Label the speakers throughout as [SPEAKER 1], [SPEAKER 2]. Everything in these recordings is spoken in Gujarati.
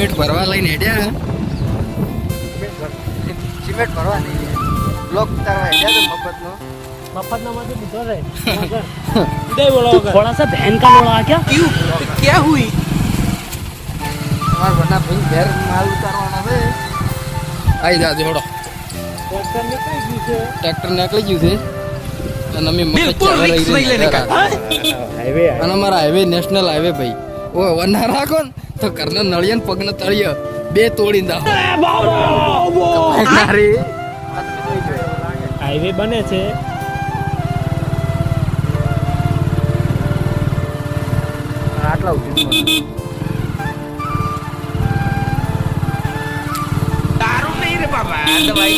[SPEAKER 1] સિમેન્ટ ભરવા લઈને હેડ્યા
[SPEAKER 2] સિમેન્ટ ભરવા નહીં બ્લોક ઉતારવા હેડ્યા તો મફતનો
[SPEAKER 3] मफत ना मुझे निकल रहे दे बोला थोड़ा सा बहन का लोड़ा आ क्या
[SPEAKER 1] ક્યું क्या हुई
[SPEAKER 2] તમારા બના ભાઈ ઘેર માલ ઉતારવાના છે
[SPEAKER 1] આઈ જા જોડો
[SPEAKER 3] ट्रैक्टर में कई गई है
[SPEAKER 1] ટ્રેક્ટર નીકળી ગયું છે અને અમે મફત ચાલવા રહી
[SPEAKER 3] हाईवे
[SPEAKER 1] અને અમારા હાઈવે નેશનલ હાઈવે ભાઈ ઓ વના રાખો ને તો ઘરના નળિયા પગને તળિયા બે તોડી દો
[SPEAKER 3] हाईवे बने छे
[SPEAKER 2] આટલા ઉઠી
[SPEAKER 1] दारू नहीं रे बाबा दवाई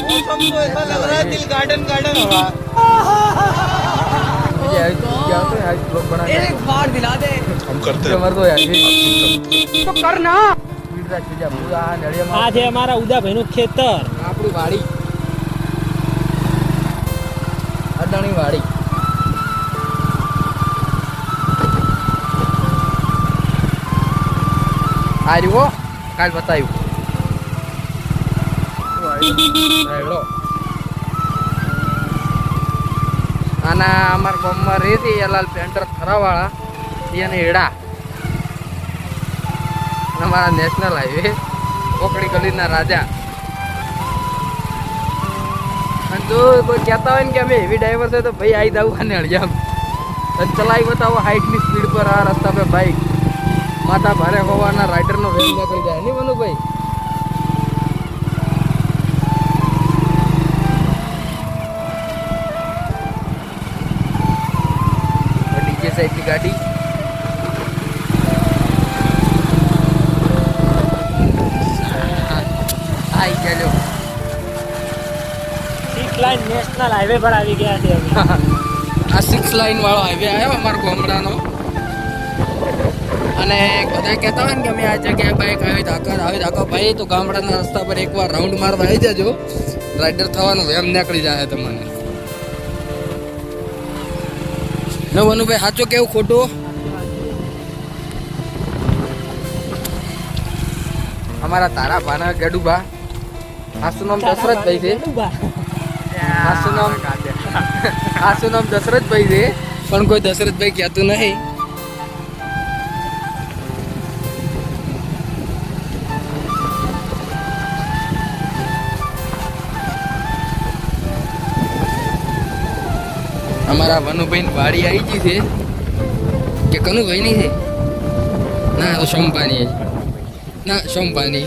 [SPEAKER 2] मौसम तो ऐसा लग रहा है दिल गार्डन गार्डन हवा
[SPEAKER 1] एक बार दिला दे
[SPEAKER 4] हम करते हैं
[SPEAKER 2] कमर तो यार
[SPEAKER 1] तो करना
[SPEAKER 3] आज है हमारा उदा भाई નું ખેતર
[SPEAKER 1] આપણી વાડી અડાણી વાડી
[SPEAKER 2] આર્યો કાલ બતાવ્યું
[SPEAKER 1] હેડો આના અમારા ગામમાં રેતી એલાલ પેન્ટર થરાવાળા એને હેડા અને અમારા નેશનલ હાઈવે કોકડી ગલીના રાજા અને જો કોઈ કહેતા હોય ને કે અમે હેવી ડ્રાઈવર છે તો ભાઈ આવી જાવ અને અડિયામ અને ચલાવી બતાવો હાઈટની સ્પીડ પર આ રસ્તા પર બાઈક માથા ભારે હોવાના રાઇડરનો વેગ નીકળી જાય નહીં બનુ ભાઈ ડીજે સાઈડની ગાડી આઈ ચાલ્યો
[SPEAKER 3] 6 લાઈન નેશનલ હાઈવે પર આવી ગયા છે અમે
[SPEAKER 1] આ 6 લાઈન વાળો હાઈવે આવ્યો અમારા ગામડાનો અને બધા કહેતા હોય ને કે અમે આ જગ્યાએ બાઈક આવી ધાકો ભાઈ તો ગામડાના રસ્તા પર એકવાર રાઉન્ડ મારવા આવી જજો રાઇડર થવાનું એમ નીકળી જાય તમને નવાનું ભાઈ સાચું કેવું ખોટું અમારા તારા ભાના ગડુબા આસુ નામ દશરથભાઈ છે આસુ નામ દશરથભાઈ છે પણ કોઈ દશરથભાઈ કહેતું નહીં અમારા વનુભાઈ વાડી આવી ગઈ છે કે કનુભાઈ નહીં છે ના તો સોમપાની ના સોમપાની